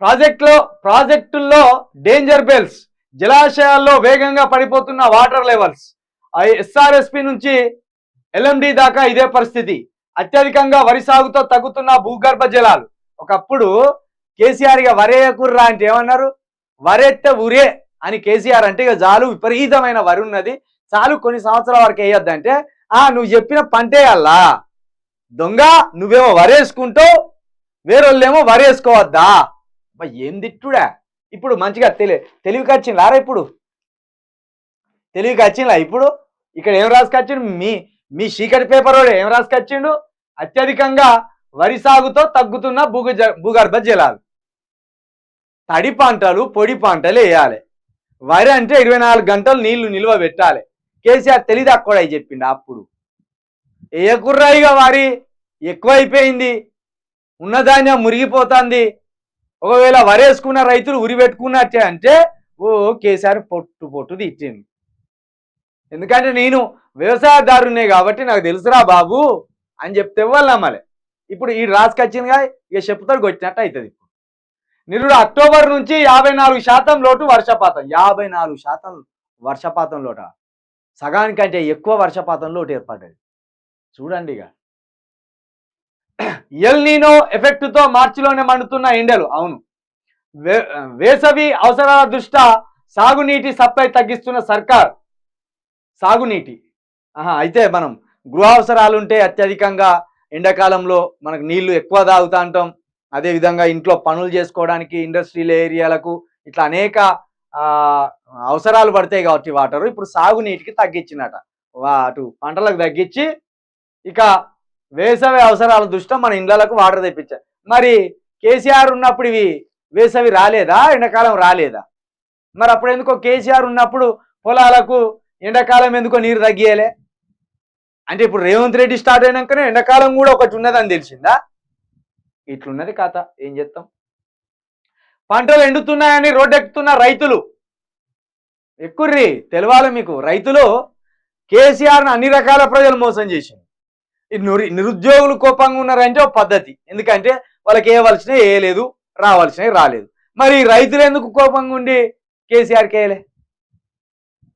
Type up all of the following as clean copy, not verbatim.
ప్రాజెక్టుల్లో danger bells, జలాశయాల్లో వేగంగా పడిపోతున్న water levels. SRSP నుంచి LMD దాకా ఇదే పరిస్థితి. అత్యధికంగా వరి సాగుతో తగ్గుతున్న భూగర్భ జలాలు. ఒకప్పుడు కేసీఆర్ ఇక వరేయకుర్రా అంటే ఏమన్నారు, వరెత్తే ఉరే అని కేసీఆర్ అంటే ఇక చాలు, విపరీతమైన వరి ఉన్నది, చాలు కొన్ని సంవత్సరాల వరకు వేయొద్దంటే నువ్వు చెప్పిన పంటేయాలా దొంగ, నువ్వేమో వరేసుకుంటావు, వేరేళ్ళేమో వరేసుకోవద్దా. ఏం తిట్టుడా. ఇప్పుడు మంచిగా తెలివికి వచ్చిందిలారా, ఇప్పుడు తెలివికి వచ్చిందా. ఇప్పుడు ఇక్కడ ఏం రాసుకొచ్చిండు, మీ చీకటి పేపర్ వాడు ఏం రాసుకొచ్చిండు, అత్యధికంగా వరి సాగుతో తగ్గుతున్న భూగర్భ జలాలు. తడి పంటలు పొడి పంటలు వేయాలి, వరి అంటే 24 గంటలు నీళ్లు నిల్వ పెట్టాలి. కేసీఆర్ తెలివి తక్కువ చెప్పిండు. అప్పుడు వేయకుర్రాయిగా వరి ఎక్కువైపోయింది, ఉన్నధాన్యం మురిగిపోతుంది. ఒకవేళ వరేసుకున్న రైతులు ఉరి పెట్టుకున్నట్టే అంటే కేసీఆర్ పొట్టు తిట్టింది. ఎందుకంటే నేను వ్యవసాయదారునే కాబట్టి నాకు తెలుసురా బాబు అని చెప్తే వాళ్ళు నమ్మాలి. ఇప్పుడు ఈ రాసుకొచ్చిందిగా ఇక చెప్పుతాడు కొట్టినట్టు అవుతుంది. ఇప్పుడు నిరుడు అక్టోబర్ నుంచి 54% లోటు వర్షపాతం. 54% వర్షపాతం లోట, సగానికంటే ఎక్కువ వర్షపాతం లోటు ఏర్పడ్డది. చూడండి ఇక ఎల్ నీనో ఎఫెక్ట్తో మార్చిలోనే మండుతున్న ఎండలు. అవును, వేసవి అవసరాల దృష్ట్యా సాగునీటి సప్లై తగ్గిస్తున్న సర్కార్. సాగునీటి అయితే మనం గృహ అవసరాలు ఉంటే అత్యధికంగా ఎండాకాలంలో మనకు నీళ్లు ఎక్కువ తాగుతూ ఉంటాం. అదేవిధంగా ఇంట్లో పనులు చేసుకోవడానికి, ఇండస్ట్రియల్ ఏరియాలకు ఇట్లా అనేక అవసరాలు పడతాయి కాబట్టి వాటరు ఇప్పుడు సాగునీటికి తగ్గించినట. అటు పంటలకు తగ్గించి ఇక వేసవి అవసరాల దృష్ట్యా మన ఇండ్లకు వాటర్ తెప్పించారు. మరి కేసీఆర్ ఉన్నప్పుడు ఇవి వేసవి రాలేదా, ఎండాకాలం రాలేదా? మరి అప్పుడు ఎందుకో కేసీఆర్ ఉన్నప్పుడు పొలాలకు ఎండాకాలం ఎందుకో నీరు తగ్గియలే అంటే ఇప్పుడు రేవంత్ రెడ్డి స్టార్ట్ అయినాకనే ఎండాకాలం కూడా ఒకటి ఉన్నదని తెలిసిందా? ఇట్లున్నది కథ, ఏం చేస్తాం. పంటలు ఎండుతున్నాయని రోడ్డెక్కుతున్న రైతులు. ఎక్కుర్రి తెలవాలి మీకు, రైతులు కేసీఆర్ను అన్ని రకాల ప్రజలు మోసం చేసింది. నిరుద్యోగులు కోపంగా ఉన్నారంటే ఒక పద్ధతి, ఎందుకంటే వాళ్ళకి వేయవలసినవి వేయలేదు, రావాల్సినవి రాలేదు. మరి రైతులు ఎందుకు కోపంగా ఉండి కేసీఆర్కి వేయలే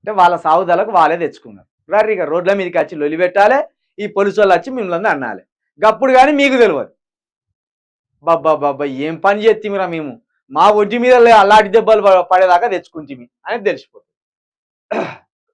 అంటే వాళ్ళ సాగుదలకు వాళ్ళే తెచ్చుకున్నారు. రండి ఇక రోడ్ల మీదకి వచ్చి లొలి పెట్టాలి, ఈ పోలీసు వాళ్ళు వచ్చి మిమ్మల్ని అన్నాలి. గప్పుడు కానీ మీకు తెలియదు. బాబ్బా ఏం పని చేస్తేమిరా మేము, మా ఒంటి మీద అలాంటి దెబ్బలు పడేదాకా తెచ్చుకుంటేమి అనేది తెలిసిపోతుంది.